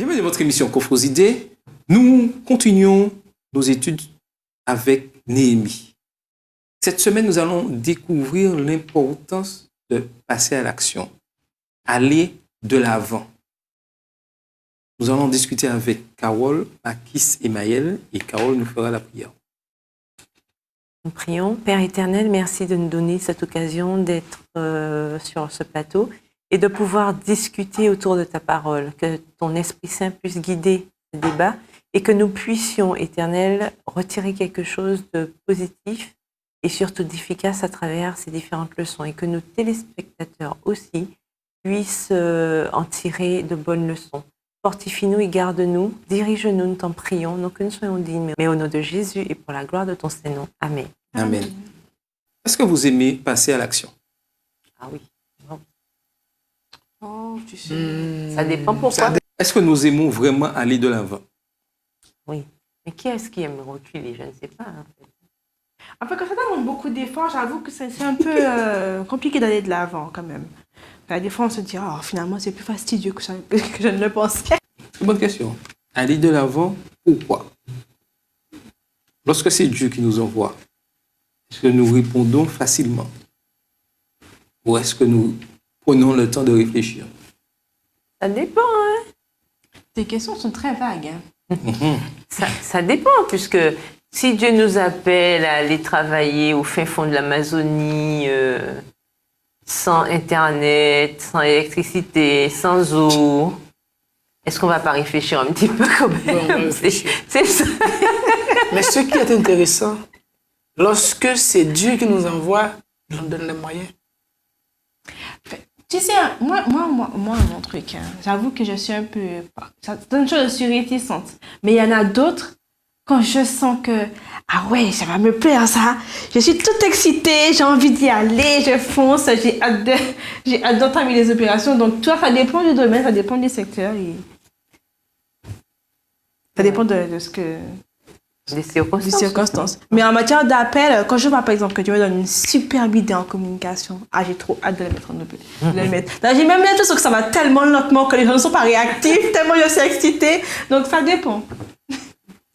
Bienvenue dans votre émission Coffres idées. Nous continuons nos études avec Néhémie. Cette semaine, nous allons découvrir l'importance de passer à l'action, aller de l'avant. Nous allons discuter avec Carole, Makis et Maëlle, et Carole nous fera la prière. Nous prions. Père éternel, merci de nous donner cette occasion d'être sur ce plateau et de pouvoir discuter autour de ta parole, que ton Esprit Saint puisse guider ce débat et que nous puissions, éternel, retirer quelque chose de positif et surtout d'efficace à travers ces différentes leçons et que nos téléspectateurs aussi puissent en tirer de bonnes leçons. Fortifie-nous et garde-nous, dirige-nous, nous t'en prions, non que nous soyons dignes, mais au nom de Jésus et pour la gloire de ton Saint-Nom. Amen. Amen. Est-ce que vous aimez passer à l'action? Ah oui. Oh, tu sais. Ça dépend pourquoi. Est-ce que nous aimons vraiment aller de l'avant? Oui. Mais qui est-ce qui aime reculer? Je ne sais pas. En fait, quand ça demande beaucoup d'efforts, j'avoue que c'est un peu compliqué d'aller de l'avant quand même. Des fois, on se dit, oh, finalement, c'est plus fastidieux que je ne le pensais. Bonne question. Aller de l'avant, pourquoi? Lorsque c'est Dieu qui nous envoie, est-ce que nous répondons facilement? Ou est-ce que nous prenons le temps de réfléchir? Ça dépend, hein? Tes questions sont très vagues. Hein. Ça dépend, puisque si Dieu nous appelle à aller travailler au fin fond de l'Amazonie, sans Internet, sans électricité, sans eau, est-ce qu'on ne va pas réfléchir un petit peu quand même? C'est ça. Mais ce qui est intéressant, lorsque c'est Dieu qui nous envoie, il nous donne les moyens. Tu sais, moi mon truc, hein, j'avoue que je suis un peu... Certaines choses, je suis réticente. Mais il y en a d'autres, quand je sens que, ah ouais, ça va me plaire ça, je suis toute excitée, j'ai envie d'y aller, je fonce, j'ai hâte d'entamer les opérations. Donc, toi, ça dépend du domaine, ça dépend du secteur. Et... ça dépend de ce que... Des circonstances. Mais en matière d'appel, quand je vois par exemple que tu me donnes une superbe idée en communication, j'ai trop hâte de la mettre en œuvre. Là, j'ai même l'impression que ça va tellement lentement que les gens ne sont pas réactifs, tellement je suis excitée. Donc ça dépend.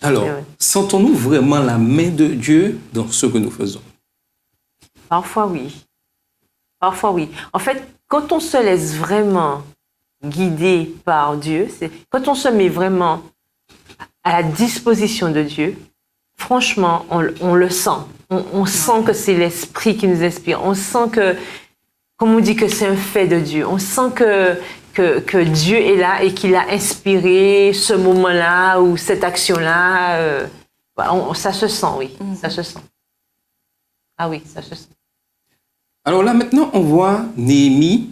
Alors, sentons-nous vraiment la main de Dieu dans ce que nous faisons? Parfois oui. Parfois oui. En fait, quand on se laisse vraiment guider par Dieu, quand on se met vraiment à la disposition de Dieu, franchement, on le sent. On sent que c'est l'Esprit qui nous inspire. On sent que, comme on dit, que c'est un fait de Dieu. On sent que Dieu est là et qu'il a inspiré ce moment-là ou cette action-là. Ça se sent, oui. Ça se sent. Ah oui, ça se sent. Alors là, maintenant, on voit Néhémie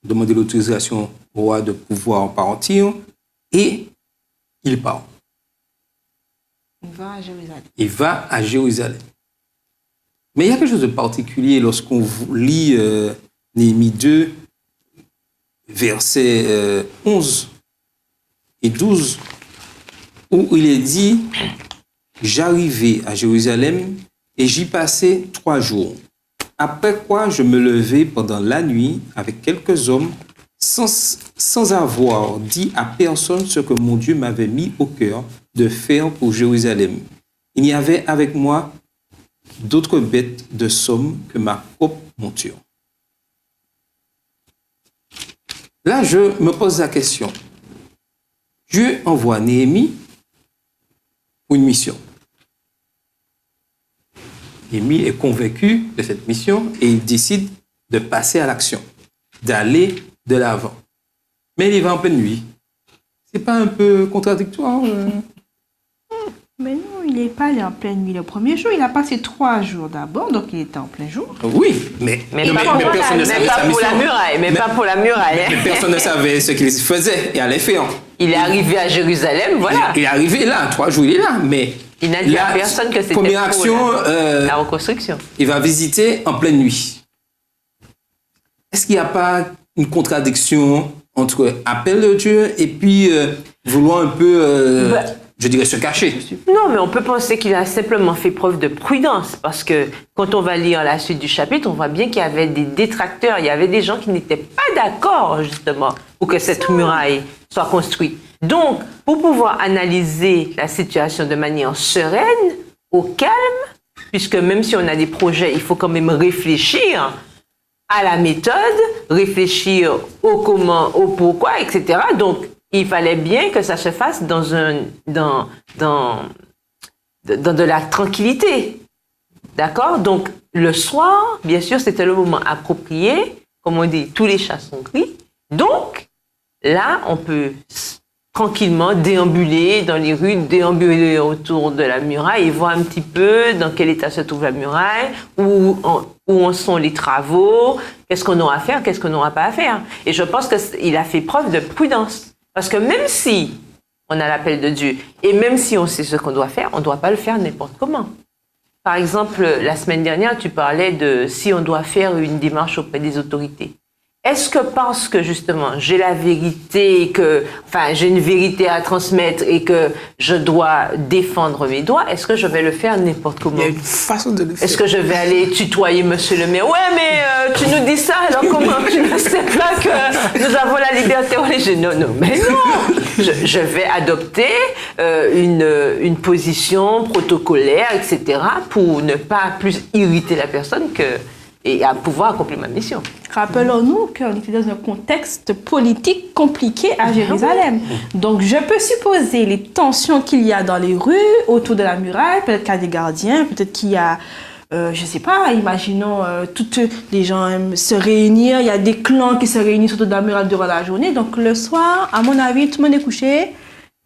demander l'autorisation au roi de pouvoir partir et il part. Il va à Jérusalem. Il va à Jérusalem. Mais il y a quelque chose de particulier lorsqu'on lit Néhémie 2, versets 11 et 12, où il est dit « J'arrivai à Jérusalem et j'y passai 3 jours. Après quoi je me levai pendant la nuit avec quelques hommes sans avoir dit à personne ce que mon Dieu m'avait mis au cœur de faire pour Jérusalem. Il n'y avait avec moi d'autres bêtes de somme que ma propre monture. » Là, je me pose la question. Dieu envoie Néhémie pour une mission. Néhémie est convaincu de cette mission et il décide de passer à l'action, d'aller de l'avant. Mais il va en pleine nuit. C'est pas un peu contradictoire? Mais non, il n'est pas allé en pleine nuit le premier jour. Il a passé 3 jours d'abord, donc il était en plein jour. Oui, mais personne ne savait sa mission. Pas pour la muraille. Mais personne ne savait ce qu'il faisait et allait faire. Il est arrivé à Jérusalem, voilà. Il est arrivé là, 3 jours, il est là, mais... Il n'a dit à personne que c'était première action, la reconstruction. Il va visiter en pleine nuit. Est-ce qu'il n'y a pas une contradiction entre appel de Dieu et puis vouloir un peu, je dirais, se cacher? Non, mais on peut penser qu'il a simplement fait preuve de prudence, parce que quand on va lire la suite du chapitre, on voit bien qu'il y avait des détracteurs, il y avait des gens qui n'étaient pas d'accord, justement, pour que cette muraille soit construit. Donc, pour pouvoir analyser la situation de manière sereine, au calme, puisque même si on a des projets, il faut quand même réfléchir à la méthode, réfléchir au comment, au pourquoi, etc. Donc, il fallait bien que ça se fasse dans de la tranquillité. D'accord? Donc, le soir, bien sûr, c'était le moment approprié. Comme on dit, tous les chats sont gris. Donc, là, on peut tranquillement déambuler dans les rues, déambuler autour de la muraille et voir un petit peu dans quel état se trouve la muraille, où en sont les travaux, qu'est-ce qu'on aura à faire, qu'est-ce qu'on n'aura pas à faire. Et je pense qu'il a fait preuve de prudence. Parce que même si on a l'appel de Dieu et même si on sait ce qu'on doit faire, on ne doit pas le faire n'importe comment. Par exemple, la semaine dernière, tu parlais de si on doit faire une démarche auprès des autorités. Est-ce que parce que justement j'ai la vérité, j'ai une vérité à transmettre et que je dois défendre mes droits, est-ce que je vais le faire n'importe comment? Il y a une façon de le faire. Est-ce que je vais aller tutoyer monsieur le maire? Ouais, mais tu nous dis ça, alors comment tu ne sais pas que nous avons la liberté religieuse? Non, mais non. Je vais adopter une position protocolaire, etc., pour ne pas plus irriter la personne et à pouvoir accomplir ma mission. Rappelons-nous qu'on était dans un contexte politique compliqué à Jérusalem. Donc, je peux supposer les tensions qu'il y a dans les rues, autour de la muraille. Peut-être qu'il y a des gardiens, peut-être qu'il y a, je ne sais pas, imaginons, toutes les gens aiment se réunir. Il y a des clans qui se réunissent autour de la muraille durant la journée. Donc, le soir, à mon avis, tout le monde est couché.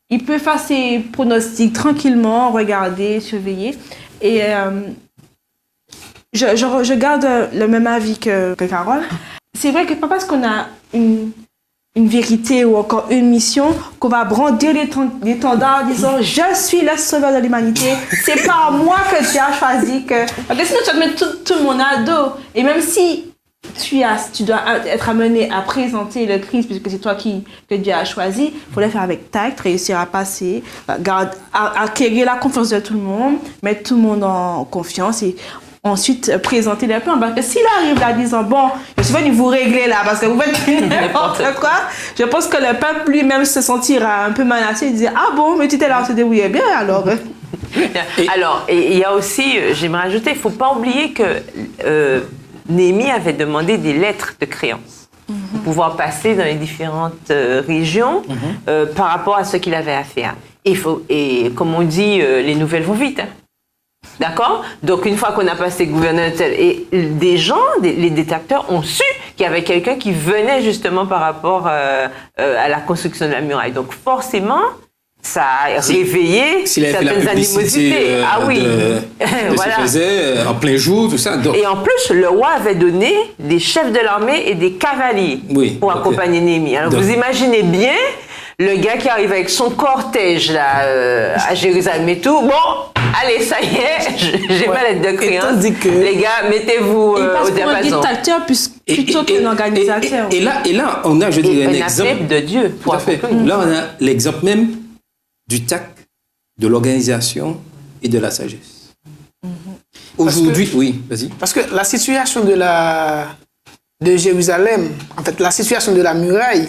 Il peut faire ses pronostics tranquillement, regarder, surveiller. Et je garde le même avis que Carole. C'est vrai que pas parce qu'on a une vérité ou encore une mission qu'on va brandir l'étendard en disant « Je suis le sauveur de l'humanité, c'est par moi que Dieu a choisi que... » Parce que sinon, tu vas te mettre tout le monde à dos. Et même si tu dois être amené à présenter le Christ, puisque c'est toi que Dieu a choisi, il faut le faire avec tact, réussir à passer, acquérir la confiance de tout le monde, mettre tout le monde en confiance et ensuite présenter les plans. Parce que s'il arrive là disant, bon, je suis venu vous régler là parce que vous faites n'importe quoi, je pense que le peuple lui-même se sentira un peu menacé et dire, ah bon, mais tu étais là, on se débrouillait bien alors. Alors, et il y a aussi, j'aimerais ajouter, il ne faut pas oublier que Néhémie avait demandé des lettres de créance pour pouvoir passer dans les différentes régions par rapport à ce qu'il avait à faire. Et comme on dit, les nouvelles vont vite. Hein. D'accord? Donc, une fois qu'on a passé gouverneur et des gens, les détracteurs ont su qu'il y avait quelqu'un qui venait justement par rapport à la construction de la muraille. Donc, forcément, ça a réveillé certaines animosités. Ah oui. Voilà. Se faisait en plein jour, tout ça. Donc. Et en plus, le roi avait donné des chefs de l'armée et des cavaliers pour accompagner Néhémie. Alors, vous imaginez bien le gars qui arrive avec son cortège là, à Jérusalem et tout. Bon, allez, ça y est, j'ai ma lettre de créance. Les gars, mettez-vous au diapason. Un dictateur plutôt qu'un organisateur. Et là, on a, je dirais, un exemple de Dieu. Tout à fait. Là, on a l'exemple même du tact, de l'organisation et de la sagesse. Aujourd'hui, oui, vas-y. Parce que la situation de Jérusalem, en fait, la situation de la muraille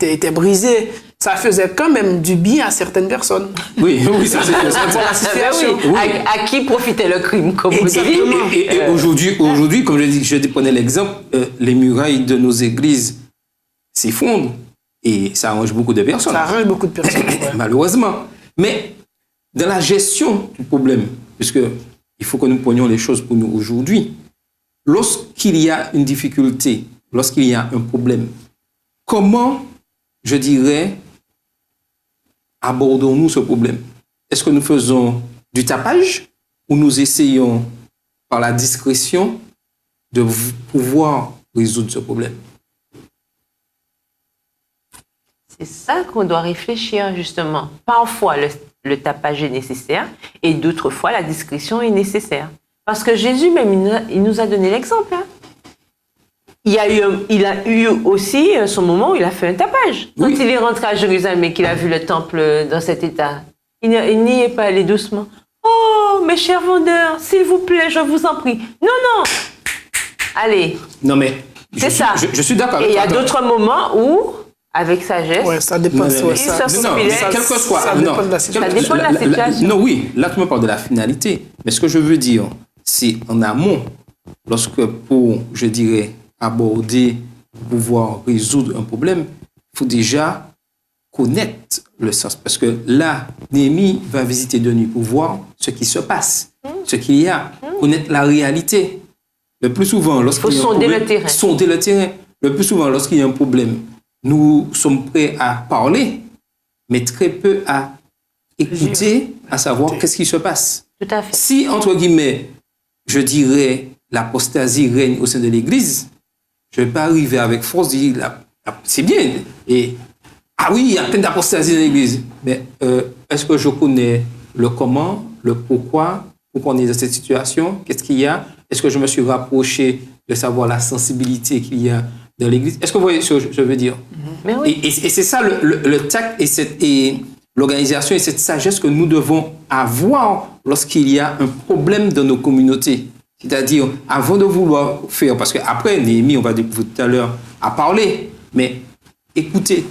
était brisée. Ça faisait quand même du bien à certaines personnes. Oui, ça c'est la situation. Oui. À qui profitait le crime, comme on dit. Et aujourd'hui, comme je prenais l'exemple, les murailles de nos églises s'effondrent et ça arrange beaucoup de personnes. Ça arrange beaucoup de personnes, malheureusement. Mais dans la gestion du problème, puisque il faut que nous prenions les choses pour nous aujourd'hui, lorsqu'il y a une difficulté, lorsqu'il y a un problème, comment, je dirais, abordons-nous ce problème? Est-ce que nous faisons du tapage ou nous essayons, par la discrétion, de pouvoir résoudre ce problème? C'est ça qu'on doit réfléchir, justement. Parfois, le tapage est nécessaire et d'autres fois, la discrétion est nécessaire. Parce que Jésus, même, il nous a donné l'exemple. Hein. Il a eu aussi son moment où il a fait un tapage. Quand il est rentré à Jérusalem et qu'il a vu le temple dans cet état, il n'y est pas allé doucement. Oh, mes chers vendeurs, s'il vous plaît, je vous en prie. Non. Allez. Non, mais c'est ça. Je suis d'accord. Et il y a d'autres moments où, avec sagesse. Ouais, ça dépend. Non, ouais, non, ça, ça, non, mais quel que soit. ça non, dépend de la situation. Ça dépend de la situation. Non, oui, là, tu me parles de la finalité. Mais ce que je veux dire, c'est en amont, lorsque pour, je dirais, aborder, pouvoir résoudre un problème, il faut déjà connaître le sens. Parce que là, Néhémie va visiter de nuit pour voir ce qui se passe, ce qu'il y a, connaître la réalité. Le plus souvent, lorsqu'il y a un sonder problème, le terrain. sonder le terrain. Le plus souvent, lorsqu'il y a un problème, nous sommes prêts à parler, mais très peu à écouter, à savoir qu'est-ce qui se passe. Tout à fait. Si, entre guillemets, je dirais, l'apostasie règne au sein de l'Église, je ne vais pas arriver avec force dire, c'est bien, et ah oui, il y a plein d'apostasie dans l'Église, mais est-ce que je connais le comment, le pourquoi on est dans cette situation, qu'est-ce qu'il y a, est-ce que je me suis rapproché de savoir la sensibilité qu'il y a dans l'Église? Est-ce que vous voyez ce que je veux dire? Mais oui. Et c'est ça le tact et l'organisation et cette sagesse que nous devons avoir lorsqu'il y a un problème dans nos communautés. C'est-à-dire, avant de vouloir faire, parce qu'après, Néhémie, on va découvrir tout à l'heure, à parler, mais écouter,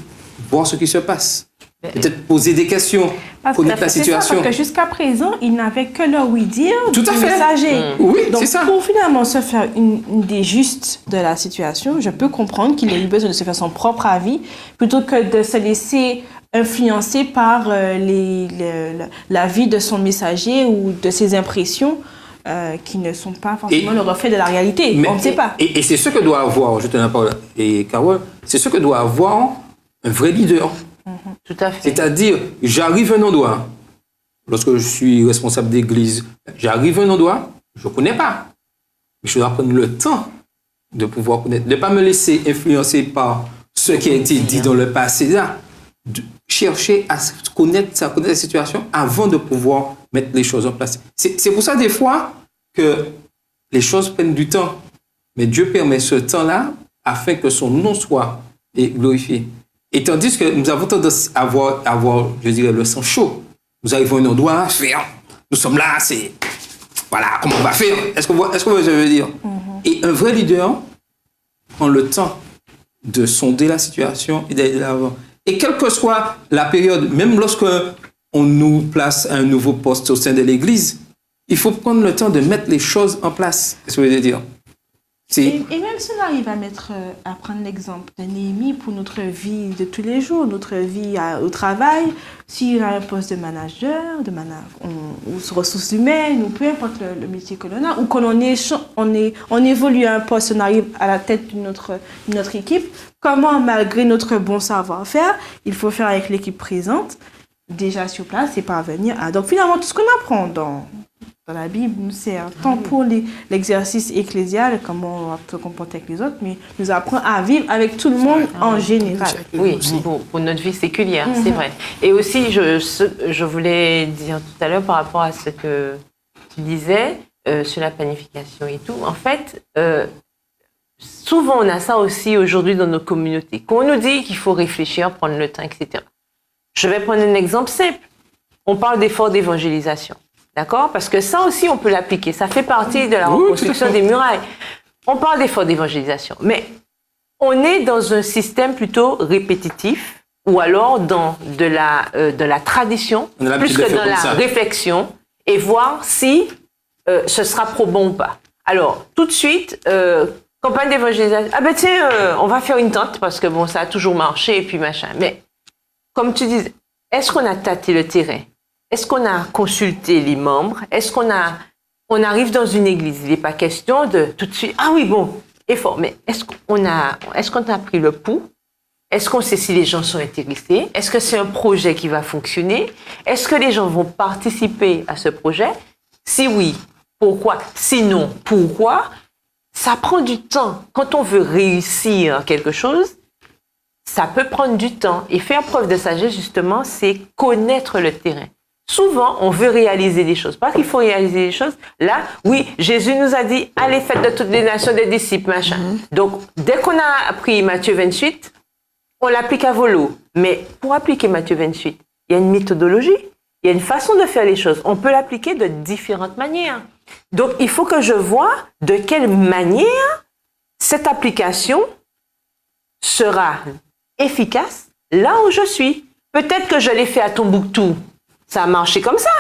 voir ce qui se passe. Peut-être poser des questions, connaître la situation. Parce que jusqu'à présent, il n'avait que le oui-dire Tout du à fait. messager. Oui, Donc, c'est ça. pour finalement se faire une idée juste de la situation, je peux comprendre qu'il ait eu besoin de se faire son propre avis plutôt que de se laisser influencer par l'avis de son messager ou de ses impressions qui ne sont pas forcément le reflet de la réalité. On ne sait pas. Et c'est ce que doit avoir, je te la parole, et Carole, c'est ce que doit avoir un vrai leader. Tout à fait. C'est-à-dire, j'arrive à un endroit, lorsque je suis responsable d'église, j'arrive à un endroit, je ne connais pas. Mais je dois prendre le temps de pouvoir connaître, de ne pas me laisser influencer par ce qui a été dit dans le passé, là, de chercher à connaître la situation avant de pouvoir mettre les choses en place. C'est pour ça, des fois, que les choses prennent du temps. Mais Dieu permet ce temps-là afin que son nom soit glorifié. Et tandis que nous avons tendance à avoir, je dirais, le sang chaud. Nous arrivons à un endroit à faire. Nous sommes là, c'est... Voilà, comment on va faire? Est-ce que vous voyez ce que je veux dire? Et un vrai leader prend le temps de sonder la situation et d'aller de l'avant. Et quelle que soit la période, même lorsque on nous place à un nouveau poste au sein de l'Église, il faut prendre le temps de mettre les choses en place. Qu'est-ce que vous voulez dire? Et même si on arrive à prendre l'exemple de Néhémie pour notre vie de tous les jours, notre vie au travail, s'il a un poste de manager, ou sur ressources humaines, ou peu importe le métier que l'on a, ou quand on évolue à un poste, on arrive à la tête d'une autre équipe, comment, malgré notre bon savoir-faire, il faut faire avec l'équipe présente, déjà sur place, et parvenir à... Donc finalement, tout ce qu'on apprend dans la Bible nous sert tant pour l'exercice ecclésial, comment on va se comporter avec les autres, mais nous apprend à vivre avec tout le monde en général. Oui, pour notre vie séculière, c'est vrai. Et aussi, je voulais dire tout à l'heure par rapport à ce que tu disais sur la planification et tout. En fait, souvent on a ça aussi aujourd'hui dans nos communautés. Quand on nous dit qu'il faut réfléchir, prendre le temps, etc. Je vais prendre un exemple simple. On parle d'efforts d'évangélisation. D'accord? Parce que ça aussi, on peut l'appliquer. Ça fait partie de la reconstruction des murailles. On parle d'efforts d'évangélisation. Mais on est dans un système plutôt répétitif ou alors dans de la tradition plus que dans la réflexion et voir si ce sera probant ou pas. Alors, tout de suite, campagne d'évangélisation. Ah ben tiens, on va faire une tente parce que bon, ça a toujours marché et puis machin. Mais comme tu dis, est-ce qu'on a tâté le terrain? Est-ce qu'on a consulté les membres? Est-ce qu'on arrive dans une église? Il n'est pas question de tout de suite, ah oui, bon, effort. Mais est-ce qu'on a pris le pouls? Est-ce qu'on sait si les gens sont intéressés? Est-ce que c'est un projet qui va fonctionner? Est-ce que les gens vont participer à ce projet? Si oui, pourquoi? Sinon, pourquoi? Ça prend du temps. Quand on veut réussir quelque chose, ça peut prendre du temps. Et faire preuve de sagesse, justement, c'est connaître le terrain. Souvent, on veut réaliser des choses. Parce qu'il faut réaliser des choses. Là, oui, Jésus nous a dit, allez, faites de toutes les nations des disciples, machin. Donc, dès qu'on a appris Matthieu 28, on l'applique à volo. Mais pour appliquer Matthieu 28, il y a une méthodologie, il y a une façon de faire les choses. On peut l'appliquer de différentes manières. Donc, il faut que je vois de quelle manière cette application sera efficace là où je suis. Peut-être que je l'ai fait à Tombouctou, ça a marché comme ça.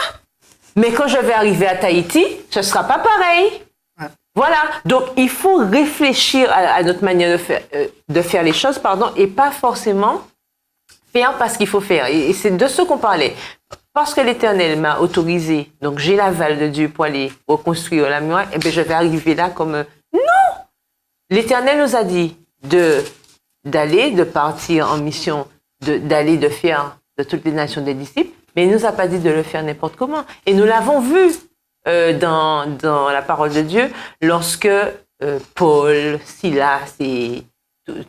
Mais quand je vais arriver à Tahiti, ce ne sera pas pareil. Ouais. Voilà. Donc, il faut réfléchir à notre manière de faire les choses, et pas forcément faire parce qu'il faut faire. Et c'est de ce qu'on parlait. Parce que l'Éternel m'a autorisé, donc j'ai l'aval de Dieu pour aller reconstruire la muraille, et bien je vais arriver là comme... Non! L'Éternel nous a dit de partir en mission, d'aller de faire de toutes les nations des disciples, mais il ne nous a pas dit de le faire n'importe comment. Et nous l'avons vu dans la parole de Dieu, lorsque Paul, Silas et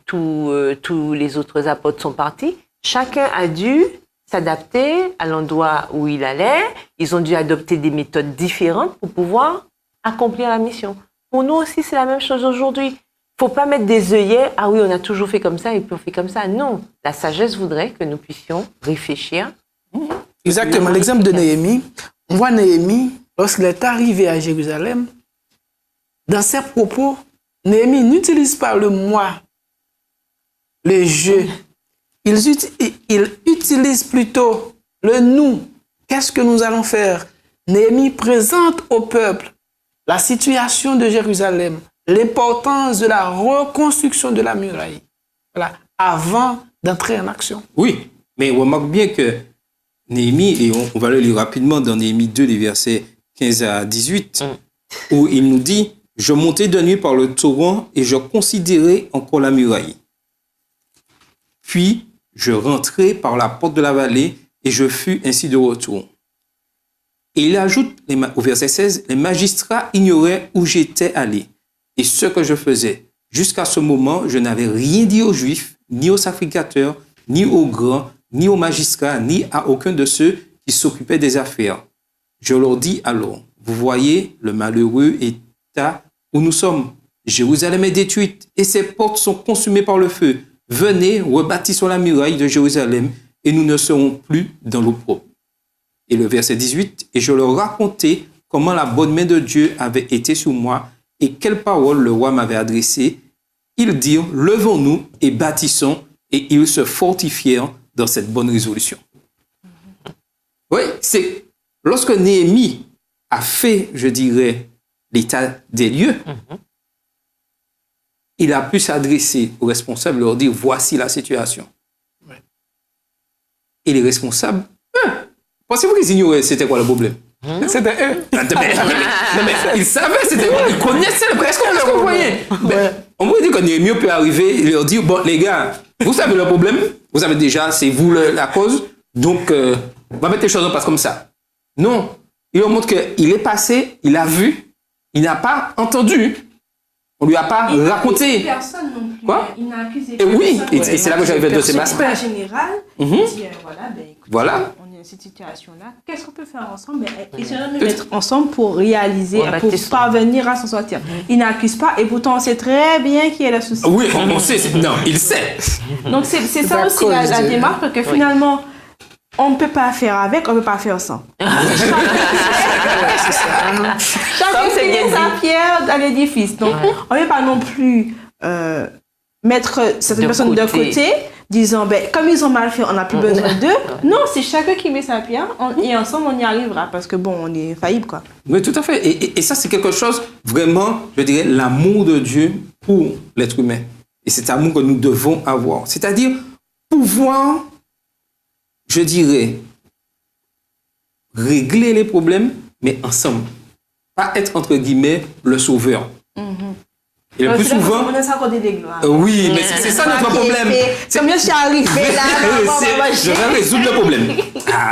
tous les autres apôtres sont partis, chacun a dû s'adapter à l'endroit où il allait. Ils ont dû adopter des méthodes différentes pour pouvoir accomplir la mission. Pour nous aussi, c'est la même chose aujourd'hui. Il ne faut pas mettre des œillets. Ah oui, on a toujours fait comme ça et puis on fait comme ça. Non, la sagesse voudrait que nous puissions réfléchir. Exactement. L'exemple de Néhémie, on voit Néhémie, lorsqu'il est arrivé à Jérusalem, dans ses propos, Néhémie n'utilise pas le moi, le je. Il utilise plutôt le nous. Qu'est-ce que nous allons faire? Néhémie présente au peuple la situation de Jérusalem, l'importance de la reconstruction de la muraille, voilà, avant d'entrer en action. Oui, mais on remarque bien que Néhémie, et on va le lire rapidement dans Néhémie 2, les versets 15 à 18, où il nous dit « Je montai de nuit par le torrent et je considérai encore la muraille. Puis, je rentrai par la porte de la vallée et je fus ainsi de retour. » Et il ajoute au verset 16, « Les magistrats ignoraient où j'étais allé et ce que je faisais. Jusqu'à ce moment, je n'avais rien dit aux Juifs, ni aux sacrificateurs, ni aux grands, ni aux magistrats, ni à aucun de ceux qui s'occupaient des affaires. Je leur dis alors, vous voyez le malheureux état où nous sommes. Jérusalem est détruite et ses portes sont consumées par le feu. Venez, rebâtissons la muraille de Jérusalem et nous ne serons plus dans l'opprobre. » Et le verset 18, « Et je leur racontai comment la bonne main de Dieu avait été sur moi et quelles paroles le roi m'avait adressées. Ils dirent, levons-nous et bâtissons, et ils se fortifièrent dans cette bonne résolution. » Oui, c'est lorsque Néhémie a fait, je dirais, l'état des lieux, il a pu s'adresser aux responsables et leur dire, voici la situation. Ouais. Et les responsables, pensez-vous qu'ils ignoraient c'était quoi le problème? C'était eux. Non, mais ils savaient, ils connaissaient presque, on le voyait. On pourrait dire que Néhémie peut arriver et leur dire, bon les gars, vous savez le problème, vous savez déjà, c'est vous la cause, donc on va mettre les choses en place comme ça. Non, il leur montre qu'il est passé, il a vu, il n'a pas entendu. On lui a pas raconté. Personne non plus. Quoi? Il n'a accusé personne. Oui, et Ouais. c'est là que j'avais fait le deuxième aspect. En général, il dit voilà, ben, écoutez, Voilà. on est dans cette situation-là. Qu'est-ce qu'on peut faire ensemble? Essayons de nous mettre ensemble pour réaliser, pour parvenir à s'en sortir. Il n'accuse pas et pourtant on sait très bien qui est le souci. Oui, on sait. Non, il sait. Donc c'est ça aussi la démarche, parce que finalement, on ne peut pas faire avec, on ne peut pas faire sans. Chacun met sa pierre dans l'édifice. Donc, on ne peut pas non plus mettre certaines personnes de côté, disant, ben, comme ils ont mal fait, on n'a plus besoin d'eux. Non, c'est chacun qui met sa pierre et ensemble, on y arrivera parce que, bon, on est faillible, quoi. Oui, tout à fait. Et ça, c'est quelque chose, vraiment, je dirais, l'amour de Dieu pour l'être humain. Et cet amour que nous devons avoir. C'est-à-dire, pouvoir, je dirais, régler les problèmes, mais ensemble. Pas être, entre guillemets, le sauveur. Et le plus souvent... On a ça des gloires. Oui, mais c'est ça notre problème. Comme je suis arrivé là, je vais résoudre le problème.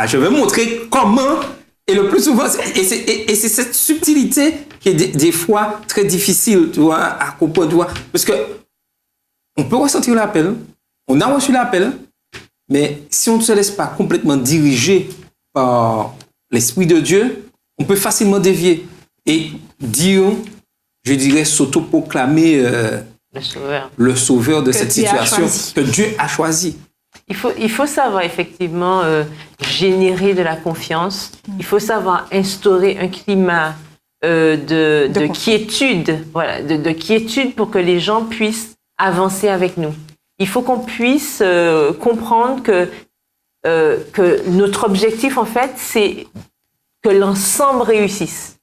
Je vais montrer comment. Et le plus souvent, et c'est cette subtilité qui est des fois très difficile, tu vois, à comprendre, tu vois. Parce que on peut ressentir l'appel, on a reçu l'appel, mais si on ne se laisse pas complètement diriger par l'Esprit de Dieu, on peut facilement dévier et dire, je dirais, s'autoproclamer le sauveur de cette situation que Dieu a choisi. Il faut savoir effectivement générer de la confiance. Il faut savoir instaurer un climat de quiétude, voilà, de quiétude pour que les gens puissent avancer avec nous. Il faut qu'on puisse comprendre que notre objectif, en fait, c'est que l'ensemble réussisse.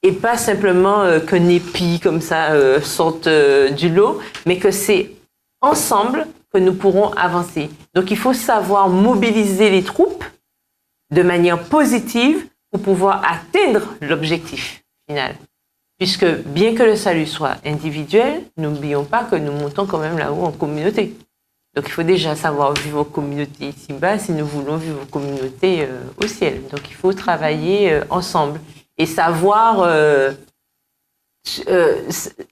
Et pas simplement qu'un épi comme ça sorte du lot, mais que c'est ensemble que nous pourrons avancer. Donc il faut savoir mobiliser les troupes de manière positive pour pouvoir atteindre l'objectif final. Puisque bien que le salut soit individuel, n'oublions pas que nous montons quand même là-haut en communauté. Donc il faut déjà savoir vivre en communauté ici-bas si nous voulons vivre en communauté au ciel. Donc il faut travailler ensemble et savoir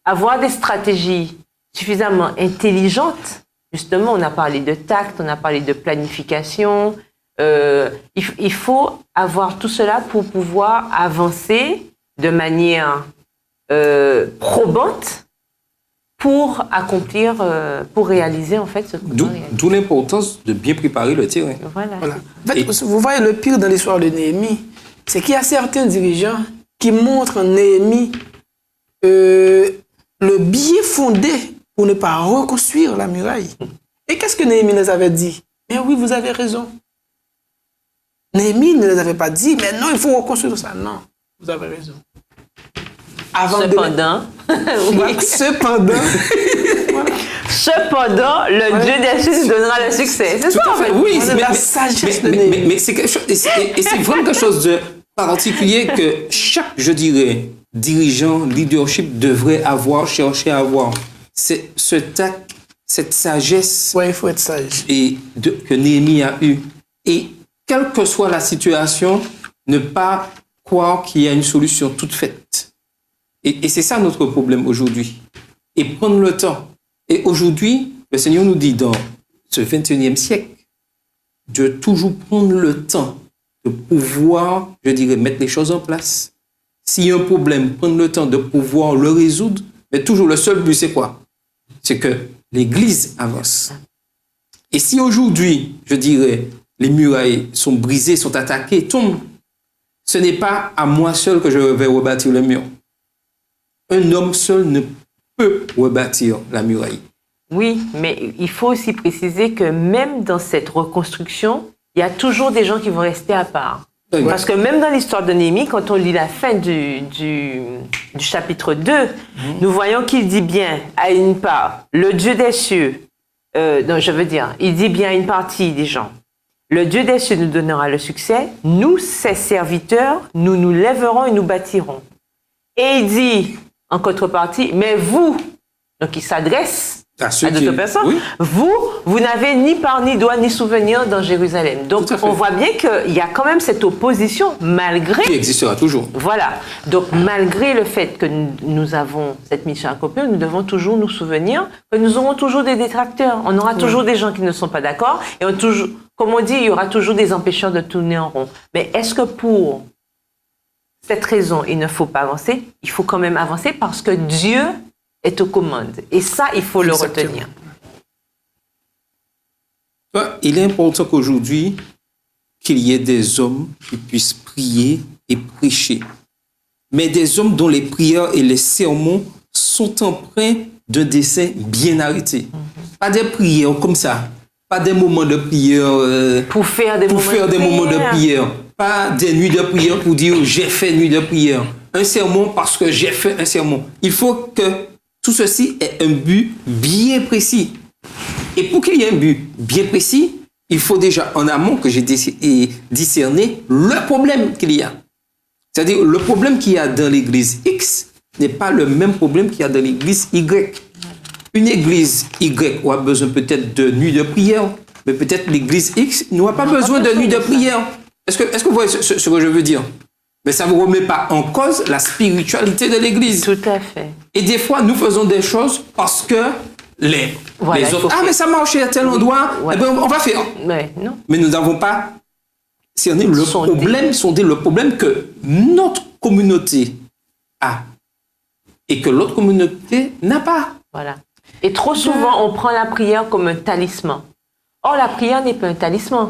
avoir des stratégies suffisamment intelligentes. Justement, on a parlé de tact, on a parlé de planification. Il faut avoir tout cela pour pouvoir avancer de manière probante pour accomplir, pour réaliser en fait ce que D'où l'importance de bien préparer le terrain. Voilà. En fait, vous voyez, le pire dans l'histoire de Néhémie, c'est qu'il y a certains dirigeants qui montrent à Néhémie le biais fondé pour ne pas reconstruire la muraille. Et qu'est-ce que Néhémie les avait dit? Mais oui, vous avez raison. Néhémie ne les avait pas dit, mais non, il faut reconstruire ça. Non, vous avez raison. Cependant, oui. Cependant, voilà. Cependant, le Dieu des cieux nous donnera le succès. C'est ça, en fait. Oui, c'est la sagesse de Néhémie. Mais c'est quelque chose, et c'est vraiment quelque chose de particulier que chaque, je dirais, dirigeant, leadership devrait avoir, chercher à avoir. C'est ce tact, cette sagesse. Ouais, il faut être sage. Que Néhémie a eu. Et quelle que soit la situation, ne pas croire qu'il y a une solution toute faite. Et c'est ça notre problème aujourd'hui. Et prendre le temps. Et aujourd'hui, le Seigneur nous dit dans ce 21e siècle de toujours prendre le temps de pouvoir, je dirais, mettre les choses en place. S'il y a un problème, prendre le temps de pouvoir le résoudre. Mais toujours le seul but, c'est quoi? C'est que l'Église avance. Et si aujourd'hui, je dirais, les murailles sont brisées, sont attaquées, tombent, ce n'est pas à moi seul que je vais rebâtir le mur. Un homme seul ne peut rebâtir la muraille. Oui, mais il faut aussi préciser que même dans cette reconstruction, il y a toujours des gens qui vont rester à part. Oui. Parce que même dans l'histoire de Néhémie, quand on lit la fin du chapitre 2, nous voyons qu'il dit bien à une part, le Dieu des cieux, il dit bien à une partie des gens, le Dieu des cieux nous donnera le succès, nous, ses serviteurs, nous nous lèverons et nous bâtirons. Et il dit, en contrepartie, mais vous, donc il s'adresse à d'autres personnes, oui. vous n'avez ni part, ni doigt, ni souvenir dans Jérusalem. Donc on voit bien qu'il y a quand même cette opposition, malgré... Qui existera toujours. Voilà. Donc malgré le fait que nous avons cette mission accomplie, nous devons toujours nous souvenir que nous aurons toujours des détracteurs. On aura toujours des gens qui ne sont pas d'accord. Et comme on dit, il y aura toujours des empêcheurs de tourner en rond. Mais est-ce que pour cette raison, il ne faut pas avancer? Il faut quand même avancer parce que Dieu est aux commandes. Et ça, il faut le retenir. Il est important qu'aujourd'hui, qu'il y ait des hommes qui puissent prier et prêcher. Mais des hommes dont les prières et les sermons sont empreints d'un dessein bien arrêté. Pas des prières comme ça. Pas des moments de prière pour faire des moments de prière. Pas des nuits de prière pour dire j'ai fait nuit de prière. Un sermon parce que j'ai fait un sermon. Il faut que tout ceci ait un but bien précis. Et pour qu'il y ait un but bien précis, il faut déjà en amont que j'ai discerné le problème qu'il y a. C'est-à-dire le problème qu'il y a dans l'église X n'est pas le même problème qu'il y a dans l'église Y. Une église Y aura besoin peut-être de nuit de prière, mais peut-être l'église X n'aura pas besoin de nuit de prière. Est-ce que vous voyez ce que je veux dire? Mais ça ne vous remet pas en cause la spiritualité de l'église. Tout à fait. Et des fois, nous faisons des choses parce que les autres... Ah, mais ça marchait à tel endroit, eh bien, on va faire. Mais non. Mais nous n'avons pas cerné sondé le problème que notre communauté a et que l'autre communauté n'a pas. Voilà. Et trop souvent, on prend la prière comme un talisman. Or, la prière n'est pas un talisman.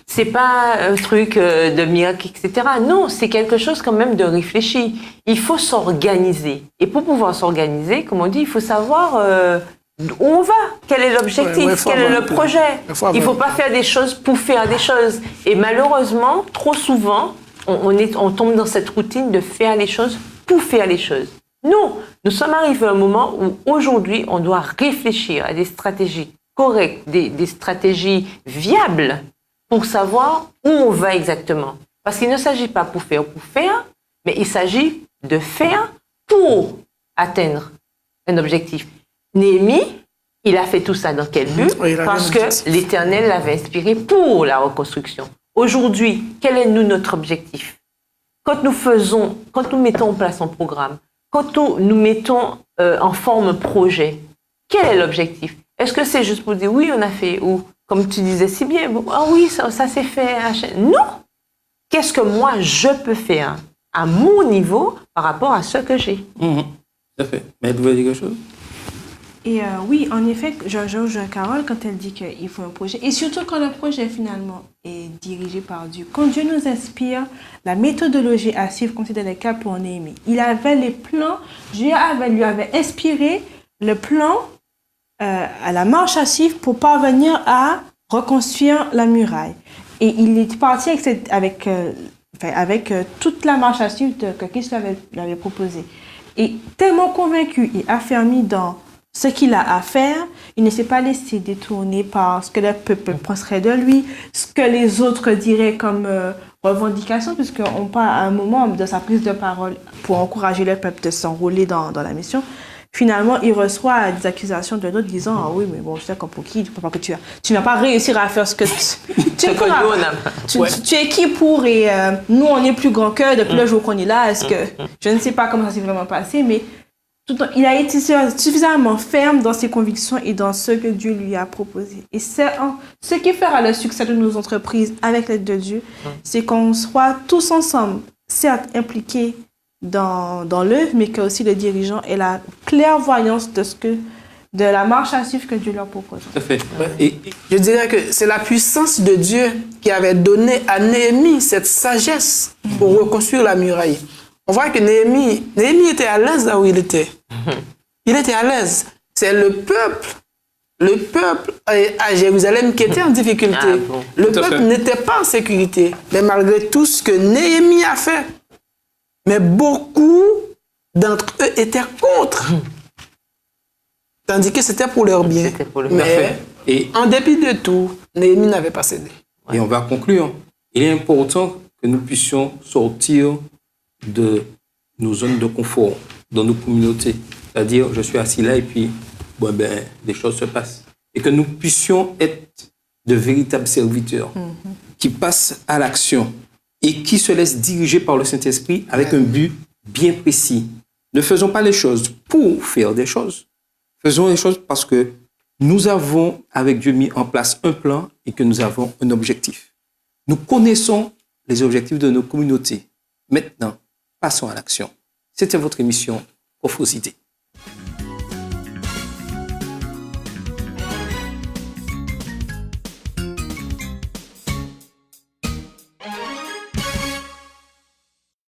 C'est pas un truc de miracle, etc. Non, c'est quelque chose quand même de réfléchi. Il faut s'organiser. Et pour pouvoir s'organiser, comme on dit, il faut savoir où on va, quel est l'objectif, quel est le projet. Il ne faut pas faire des choses pour faire des choses. Et malheureusement, trop souvent, on tombe dans cette routine de faire les choses pour faire les choses. Non, nous sommes arrivés à un moment où aujourd'hui, on doit réfléchir à des stratégies correctes, des stratégies viables pour savoir où on va exactement. Parce qu'il ne s'agit pas pour faire, mais il s'agit de faire pour atteindre un objectif. Néhémie, il a fait tout ça dans quel but? Parce que l'Éternel l'avait inspiré pour la reconstruction. Aujourd'hui, quel est notre objectif? Quand nous mettons en place un programme, quand nous mettons en forme un projet, quel est l'objectif? Est-ce que c'est juste pour dire oui, on a fait, ou comme tu disais si bien, ah oui, ça s'est fait. Non! Qu'est-ce que moi je peux faire à mon niveau par rapport à ce que j'ai? Tout à fait. Mais vous voulez dire quelque chose? Et oui, en effet, je rejoins Carole quand elle dit qu'il faut un projet. Et surtout quand le projet finalement est dirigé par Dieu. Quand Dieu nous inspire la méthodologie à suivre, comme c'était le cas pour Néhémie, il avait les plans, Dieu lui avait inspiré le plan à la marche à suivre pour parvenir à reconstruire la muraille. Et il est parti avec toute la marche à suivre que Christ lui avait proposé. Et tellement convaincu et affermi dans ce qu'il a à faire, il ne s'est pas laissé détourner par ce que le peuple penserait de lui, ce que les autres diraient comme revendication, puisqu'on parle à un moment de sa prise de parole pour encourager le peuple de s'enrôler dans la mission. Finalement, il reçoit des accusations de d'autres disant « Ah oui, mais bon, je sais comme pour qui, je comprends que tu n'as pas réussi à faire ce que tu es qui pour, et nous, on est plus grand que depuis le jour qu'on est là. Est-ce que je ne sais pas comment ça s'est vraiment passé, mais il a été suffisamment ferme dans ses convictions et dans ce que Dieu lui a proposé. Et c'est ce qui fera le succès de nos entreprises avec l'aide de Dieu, c'est qu'on soit tous ensemble, certes impliqués dans l'œuvre, mais que aussi le dirigeant ait la clairvoyance de la marche à suivre que Dieu leur propose. Tout à fait. Et je dirais que c'est la puissance de Dieu qui avait donné à Néhémie cette sagesse pour reconstruire la muraille. On voit que Néhémie était à l'aise là où il était. Il était à l'aise. C'est le peuple à Jérusalem qui était en difficulté. Ah bon. Le peuple n'était pas en sécurité. Mais malgré tout ce que Néhémie a fait, mais beaucoup d'entre eux étaient contre. Tandis que c'était pour leur bien. Mais en dépit de tout, Néhémie n'avait pas cédé. Et on va conclure. Il est important que nous puissions sortir de nos zones de confort dans nos communautés. C'est-à-dire, je suis assis là et puis, des choses se passent. Et que nous puissions être de véritables serviteurs qui passent à l'action et qui se laissent diriger par le Saint-Esprit avec un but bien précis. Ne faisons pas les choses pour faire des choses. Faisons les choses parce que nous avons, avec Dieu, mis en place un plan et que nous avons un objectif. Nous connaissons les objectifs de nos communautés. Maintenant, passons à l'action. C'était votre émission Prophétie.